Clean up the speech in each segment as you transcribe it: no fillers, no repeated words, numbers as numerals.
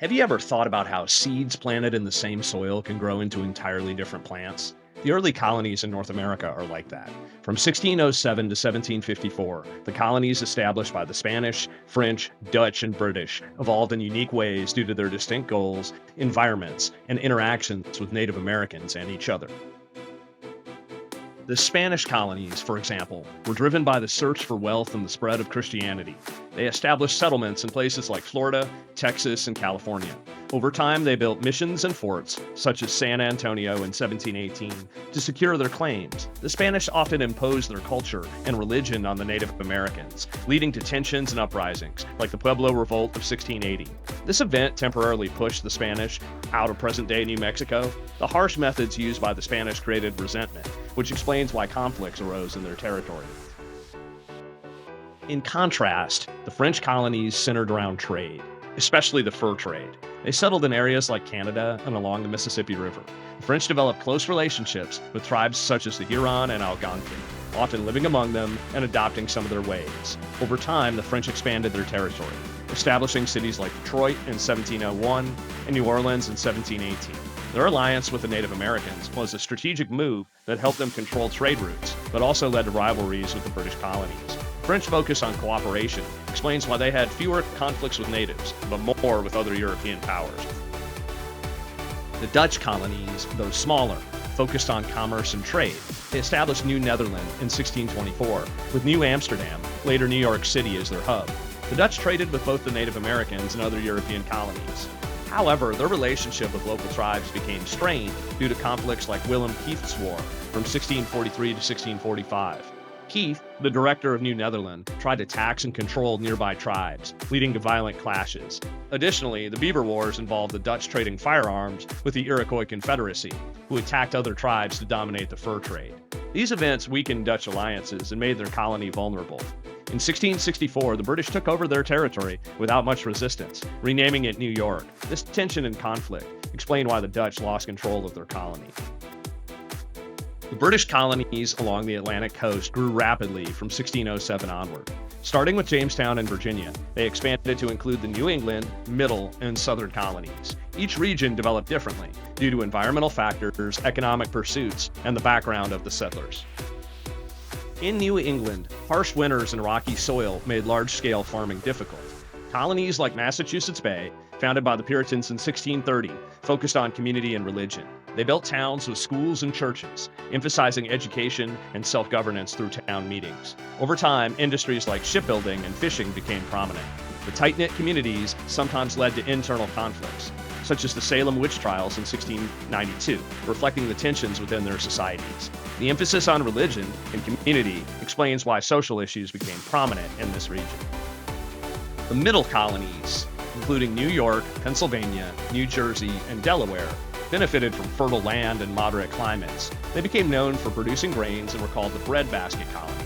Have you ever thought about how seeds planted in the same soil can grow into entirely different plants? The early colonies in North America are like that. From 1607 to 1754, the colonies established by the Spanish, French, Dutch, and British evolved in unique ways due to their distinct goals, environments, and interactions with Native Americans and each other. The Spanish colonies, for example, were driven by the search for wealth and the spread of Christianity. They established settlements in places like Florida, Texas, and California. Over time, they built missions and forts, such as San Antonio in 1718, to secure their claims. The Spanish often imposed their culture and religion on the Native Americans, leading to tensions and uprisings, like the Pueblo Revolt of 1680. This event temporarily pushed the Spanish out of present-day New Mexico. The harsh methods used by the Spanish created resentment, which explains why conflicts arose in their territory. In contrast, the French colonies centered around trade, especially the fur trade. They settled in areas like Canada and along the Mississippi River. The French developed close relationships with tribes such as the Huron and Algonquin, often living among them and adopting some of their ways. Over time, the French expanded their territory, establishing cities like Detroit in 1701 and New Orleans in 1718. Their alliance with the Native Americans was a strategic move that helped them control trade routes, but also led to rivalries with the British colonies. French focus on cooperation explains why they had fewer conflicts with natives, but more with other European powers. The Dutch colonies, though smaller, focused on commerce and trade. They established New Netherland in 1624, with New Amsterdam, later New York City, as their hub. The Dutch traded with both the Native Americans and other European colonies. However, their relationship with local tribes became strained due to conflicts like Willem Kieth's War from 1643 to 1645. Keith, the director of New Netherland, tried to tax and control nearby tribes, leading to violent clashes. Additionally, the Beaver Wars involved the Dutch trading firearms with the Iroquois Confederacy, who attacked other tribes to dominate the fur trade. These events weakened Dutch alliances and made their colony vulnerable. In 1664, the British took over their territory without much resistance, renaming it New York. This tension and conflict explained why the Dutch lost control of their colony. The British colonies along the Atlantic coast grew rapidly from 1607 onward. Starting with Jamestown in Virginia, they expanded to include the New England, Middle, and Southern colonies. Each region developed differently due to environmental factors, economic pursuits, and the background of the settlers. In New England, harsh winters and rocky soil made large-scale farming difficult. Colonies like Massachusetts Bay, founded by the Puritans in 1630, focused on community and religion. They built towns with schools and churches, emphasizing education and self-governance through town meetings. Over time, industries like shipbuilding and fishing became prominent. The tight-knit communities sometimes led to internal conflicts, such as the Salem witch trials in 1692, reflecting the tensions within their societies. The emphasis on religion and community explains why social issues became prominent in this region. The Middle colonies, including New York, Pennsylvania, New Jersey, and Delaware, benefited from fertile land and moderate climates. They became known for producing grains and were called the breadbasket colonies.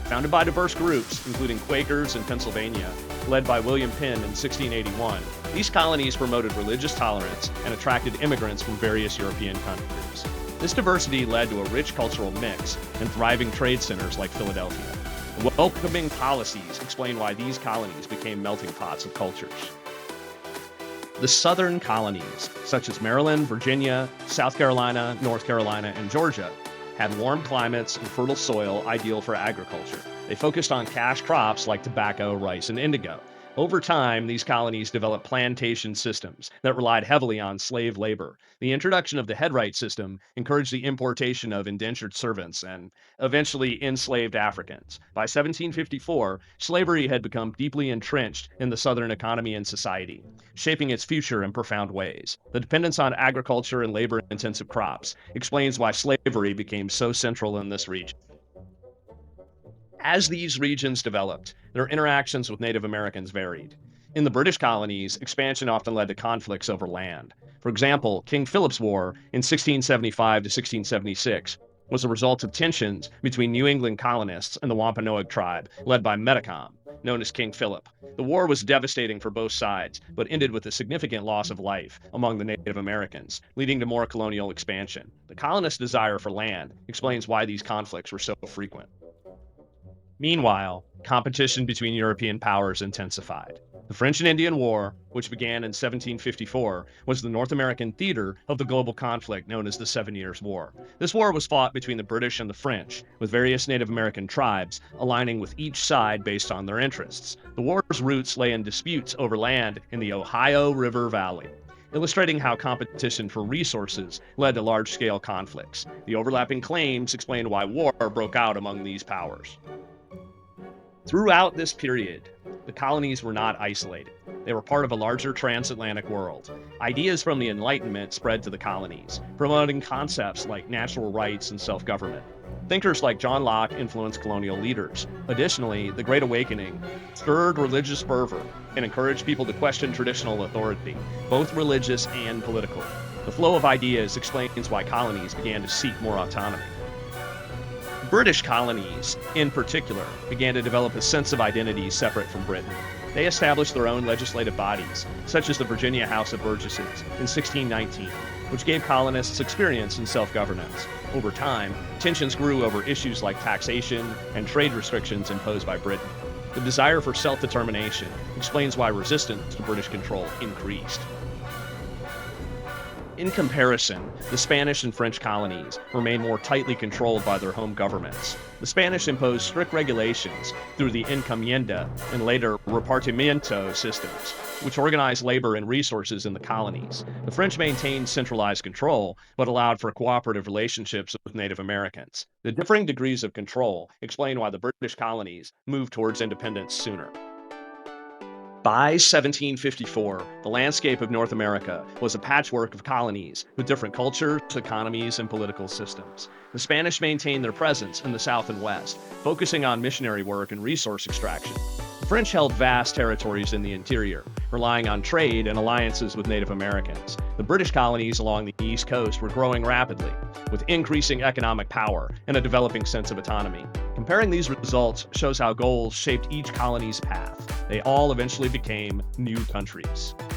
Founded by diverse groups, including Quakers in Pennsylvania, led by William Penn in 1681, these colonies promoted religious tolerance and attracted immigrants from various European countries. This diversity led to a rich cultural mix and thriving trade centers like Philadelphia. The welcoming policies explain why these colonies became melting pots of cultures. The southern colonies, such as Maryland, Virginia, South Carolina, North Carolina, and Georgia, had warm climates and fertile soil ideal for agriculture. They focused on cash crops like tobacco, rice, and indigo. Over time, these colonies developed plantation systems that relied heavily on slave labor. The introduction of the headright system encouraged the importation of indentured servants and eventually enslaved Africans. By 1754, slavery had become deeply entrenched in the Southern economy and society, shaping its future in profound ways. The dependence on agriculture and labor-intensive crops explains why slavery became so central in this region. As these regions developed, their interactions with Native Americans varied. In the British colonies, expansion often led to conflicts over land. For example, King Philip's War in 1675 to 1676 was a result of tensions between New England colonists and the Wampanoag tribe, led by Metacom, known as King Philip. The war was devastating for both sides, but ended with a significant loss of life among the Native Americans, leading to more colonial expansion. The colonists' desire for land explains why these conflicts were so frequent. Meanwhile, competition between European powers intensified. The French and Indian War, which began in 1754, was the North American theater of the global conflict known as the Seven Years' War. This war was fought between the British and the French, with various Native American tribes aligning with each side based on their interests. The war's roots lay in disputes over land in the Ohio River Valley, illustrating how competition for resources led to large-scale conflicts. The overlapping claims explain why war broke out among these powers. Throughout this period, the colonies were not isolated. They were part of a larger transatlantic world. Ideas from the Enlightenment spread to the colonies, promoting concepts like natural rights and self-government. Thinkers like John Locke influenced colonial leaders. Additionally, the Great Awakening stirred religious fervor and encouraged people to question traditional authority, both religious and political. The flow of ideas explains why colonies began to seek more autonomy. British colonies, in particular, began to develop a sense of identity separate from Britain. They established their own legislative bodies, such as the Virginia House of Burgesses in 1619, which gave colonists experience in self-governance. Over time, tensions grew over issues like taxation and trade restrictions imposed by Britain. The desire for self-determination explains why resistance to British control increased. In comparison, the Spanish and French colonies remained more tightly controlled by their home governments. The Spanish imposed strict regulations through the encomienda and later repartimiento systems, which organized labor and resources in the colonies. The French maintained centralized control, but allowed for cooperative relationships with Native Americans. The differing degrees of control explain why the British colonies moved towards independence sooner. By 1754, the landscape of North America was a patchwork of colonies with different cultures, economies, and political systems. The Spanish maintained their presence in the South and West, focusing on missionary work and resource extraction. The French held vast territories in the interior, relying on trade and alliances with Native Americans. The British colonies along the East Coast were growing rapidly, with increasing economic power and a developing sense of autonomy. Comparing these results shows how goals shaped each colony's path. They all eventually became new countries.